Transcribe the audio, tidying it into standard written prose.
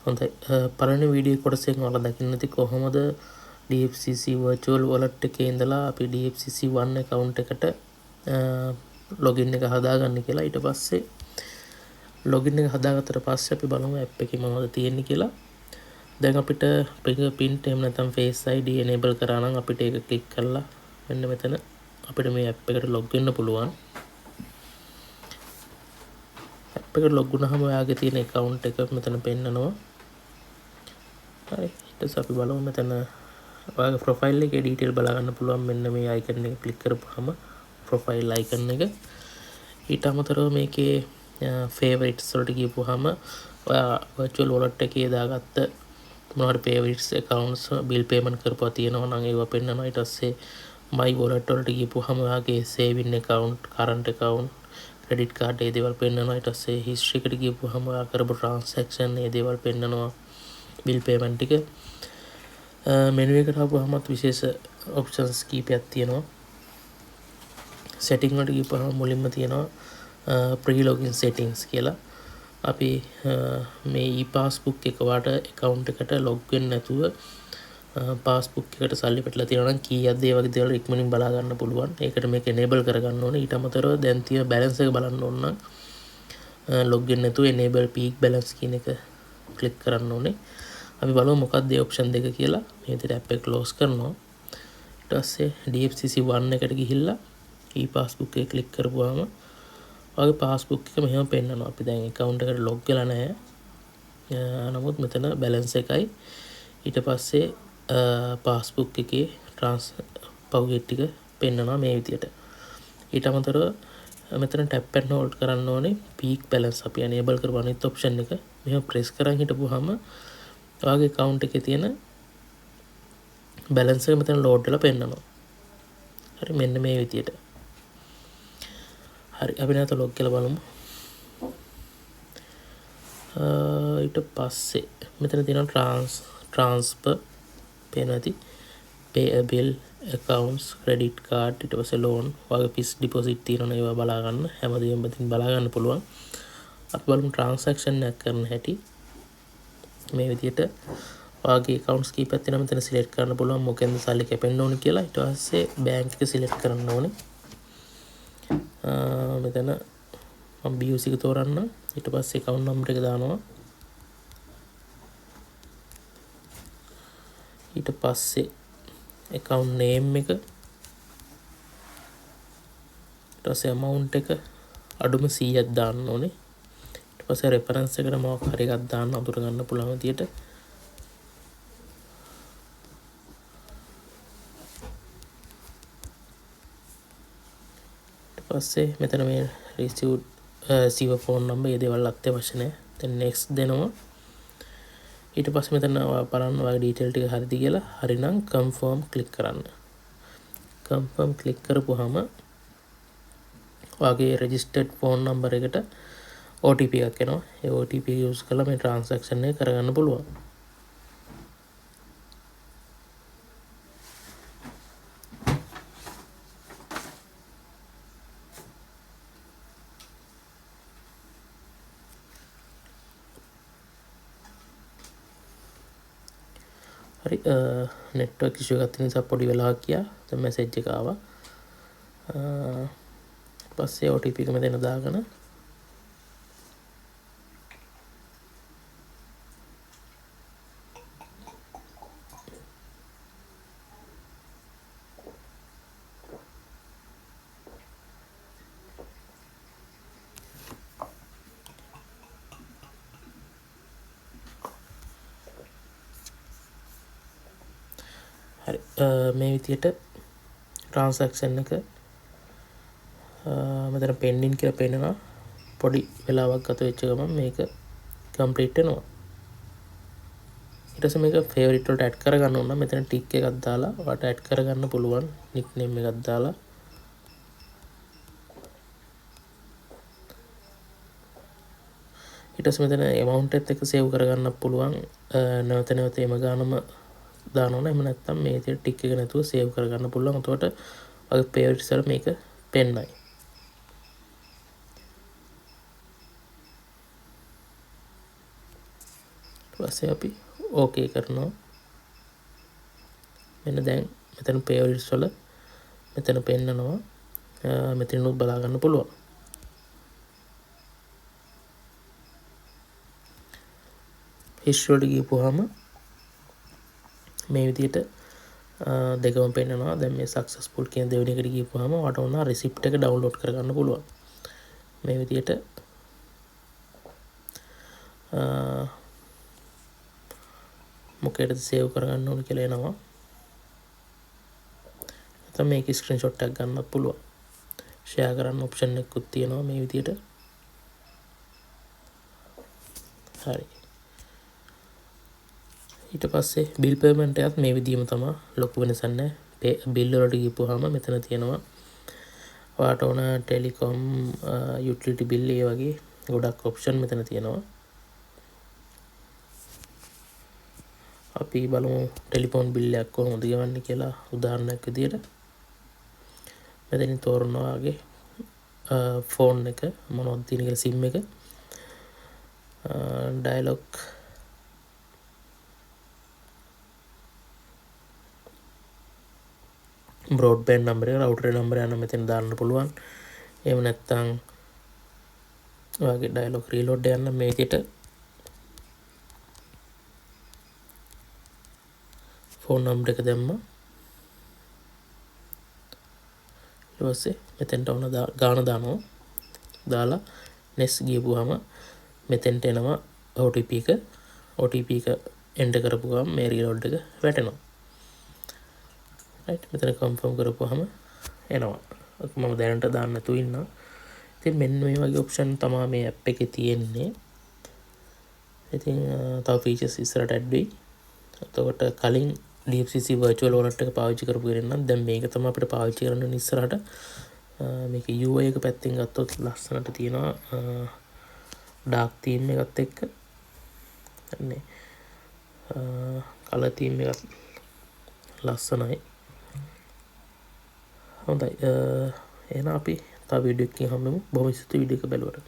හොඳයි පළවෙනි වීඩියෝ කොටසෙන් ඔයාලා දකින්න ඇති කොහොමද DFCC virtual wallet එකේ ඉඳලා අපි DFCC One account එකට login එක හදාගන්න කියලා. ඊට පස්සේ login එක හදාගත්තට පස්සේ අපි බලමු app එකේ මොනවද තියෙන්නේ කියලා. දැන් අපිට fingerprint එහෙම නැත්නම් face ID enable කරා නම් අපිට ඒක click කරලා මෙන්න මෙතන අපිට මේ app එකට log වෙන්න පුළුවන්. app එකට log වුණාම ඔයාගේ තියෙන account එක මෙතන පෙන්නනවා. හරි ඊට පස්සේ අපි බලමු මෙතන ඔයාගේ profile එකේ detail බලා ගන්න පුළුවන් මෙන්න මේ icon එක click කරපුවාම profile icon එක. ඊට අමතරව මේකේ favorites වලට ගියපුවාම ඔයා virtual wallet එකේ දාගත්ත මොනවාරි favorites accounts bill payment කරපුවා තියෙනවා නම් ඒවා පෙන්නනවා. ඊට පස්සේ my wallet වලට ගියපුවාම ඔයාගේ saving account current account credit card ඒ දේවල් පෙන්නනවා. ඊට පස්සේ history එකට ගියපුවාම ඔයා කරපු transaction ඒ දේවල් පෙන්නනවා bill payment ටික. menu එකට ආවමත් විශේෂ options කීපයක් තියෙනවා. setting වලට ගිහපුවාම මුලින්ම තියෙනවා pre-login settings කියලා. අපි මේ e-passbook එක වාට account එකට log වෙන්න නැතුව passbook එකට සල්ලි පැටලලා තියෙනවා නම් කීයක්ද ඒ වගේ දේවල් ඉක්මනින් බලා ගන්න පුළුවන්. ඒකට මේක enable කරගන්න ඕනේ. ඊට අමතරව දැන් තියෙන balance එක බලන්න ඕන නම් log වෙන්න නැතුව enable peak balance කියන එක click කරන්න ඕනේ. අපි බලමු මොකක්ද මේ option දෙක කියලා. මේ විදිහට app එක close කරනවා. ඊට පස්සේ DFCC One එකට ගිහිල්ලා e-passbook එක click කරපුවාම ඔයාගේ passbook එක මෙහෙම පෙන්නනවා. අපි දැන් account එකට log වෙලා නැහැ. නමුත් මෙතන balance එකයි ඊට පස්සේ passbook එකේ පවුගෙට් ටික පෙන්නනවා මේ විදියට. ඊට අමතරව මෙතන tap and hold කරන්න ඕනේ peak balance අපි enable කරපු අනිත් option එක. මෙහෙම press කරන් හිටපුවාම ඔයාගේ account එකේ තියෙන balance එක මෙතන load වෙලා පෙන්නනවා. හරි මෙන්න මේ විදියට. හරි අපි නැවත log කරලා බලමු. ඊට පස්සේ මෙතන තියෙනවා transfer පේනවා ඇති pay a bill accounts credit card ඊට පස්සේ loan වගේ fixed deposit තියෙනවා ඒවා බලා ගන්න හැමදේම මෙතන බලා ගන්න පුළුවන්. අපි බලමු transaction එක කරන හැටි. මේ විදිහට ඔයාගේ accounts කීපයක් තියෙනවා මෙතන select කරන්න පුළුවන් මොකෙන්ද සල්ලි කැපෙන්න ඕනේ කියලා. ඊට පස්සේ bank එක select කරන්න ඕනේ. මෙතන මම BUC එක තෝරන්න. ඊට පස්සේ account number එක දානවා. ඊට පස්සේ account name එක ඊට පස්සේ amount එක අඩුම 100ක් දාන්න ඕනේ. ඊට පස්සේ reference එකට මොකක් හරි එකක් දාන්න අඳුර ගන්න පුළුවන් විදියට. ඊට පස්සේ මෙතන මේ receiver phone number ඒ දේවල් අත්‍යවශ්‍ය නැහැ. දැන් next දෙනවා. ඊට පස්සේ මෙතන බලන්න ඔයාගේ detail ටික හරිද කියලා. හරිනම් confirm click කරන්න. confirm click කරපුවාම ඔයාගේ registered phone number එකට OTP එකක් එනවා. ඒ OTP use කරලා මේ transaction එක කරගන්න පුළුවන්. හරි network issue එකක් තියෙන නිසා පොඩි වෙලාවක් ගියා. දැන් message එක ආවා. පස්සේ OTP එක මෙතන දාගෙන හරි මේ විදියට transaction එක මෙතන pending කියලා පෙන්නනවා. පොඩි වෙලාවක් ගත වෙච්ච ගමන් මේක complete වෙනවා. ඊට පස්සේ මේක favorite වලට add කරගන්න ඕන නම් මෙතන tick එකක් දාලා ඔයාලට add කරගන්න පුළුවන් nickname එකක් දාලා. ඊට පස්සේ මෙතන amount එකත් එක්ක save කරගන්න පුළුවන්. නැවත නැවත එම ගානම දානවා. එහෙම නැත්නම් මේ විදිහට tick එක නැතුව save කරගන්න පුළුවන්. එතකොට ඔයාගේ favorites වල මේක පෙන්නයි. පස්සේ අපි ඕකේ කරනවා. මෙන්න දැන් මෙතන පේවරිට්ස් වල මෙතන පෙන්නනවා. මෙතනත් බලා ගන්න පුළුවන්. හිස්ටරි වලට ගිහපුවාම මේ විදිහට දෙකම පෙන්නනවා. දැන් මේ සක්සස්ෆුල් කියන දෙවෙනි එකට ගිහපුවාම ඔයාලට ඕන රිසිප්ට් එක ඩවුන්ලෝඩ් කරගන්න පුළුවන්. මේ විදිහට මොකේද සේව් කරගන්න ඕන කියලා එනවා. නැත්නම් මේක ස්ක්‍රීන්ෂොට් එකක් ගන්නත් පුළුවන්. ෂෙයා කරන්න ඔප්ෂන් එකකුත් තියෙනවා මේ විදිහට. හරි. ඊට පස්සේ බිල් පේමන්ට් එකත් මේ විදිහම තමයි. ලොකු වෙනසක් නැහැ. බිල් වලට ගිහපුවාම මෙතන තියෙනවා ඔයාලට ඕන ටෙලිකොම් යුටිලිටි බිල් ඒ වගේ ගොඩක් ඔප්ෂන් මෙතන තියෙනවා. අපි බලමු ටෙලිෆෝන් බිල් එකක් කොහොමද ගෙවන්නේ කියලා උදාහරණයක් විදියට. මෙතනින් තෝරනවා වගේ ෆෝන් එක මොනවද තියෙන කියලා සිම් එක ඩයලොග් බ්‍රෝඩ්බෑන්ඩ් නම්බර් එක රවුටර් නම්බර් යන මෙතන දාන්න පුළුවන්. එහෙම නැත්නම් ඔයාගේ ඩයලොග් රීලෝඩ් යන්න මේ විදියට ෆෝන් නම්බර් එක දැම්මා. ඊට පස්සේ මෙතෙන්ට ඕන ගාන දානවා. දාලා next ගියපුවාම මෙතෙන්ට එනවා OTP එක. OTP එක එන්ටර් කරපුවාම මේ රීලෝඩ් එක වැටෙනවා. right මෙතන කන්ෆර්ම් කරපුවාම එනවා. මම දැනට දාන්න නැතුව ඉන්නවා. ඉතින් මෙන්න මේ වගේ ඔප්ෂන් තමයි මේ ඇප් එකේ තියෙන්නේ. ඉතින් තව ෆීචර්ස් ඉස්සරහට ඇඩ් වෙයි. එතකොට කලින් DFCC virtual wallet එක පාවිච්චි කරපු කෙනෙක් නම් දැන් මේක තමයි අපිට පාවිච්චි කරන්න ඕනේ ඉස්සරහට. මේක UI එක පැත්තෙන් ගත්තොත් ලස්සනට තියෙනවා dark theme එකත් එක්ක. අනේ color theme එකත් ලස්සනයි. හොඳයි එහෙනම් අපි තව වීඩියෝ එකකින් හම්බෙමු. බොහොම ස්තුතියි වීඩියෝ එක බැලුවට.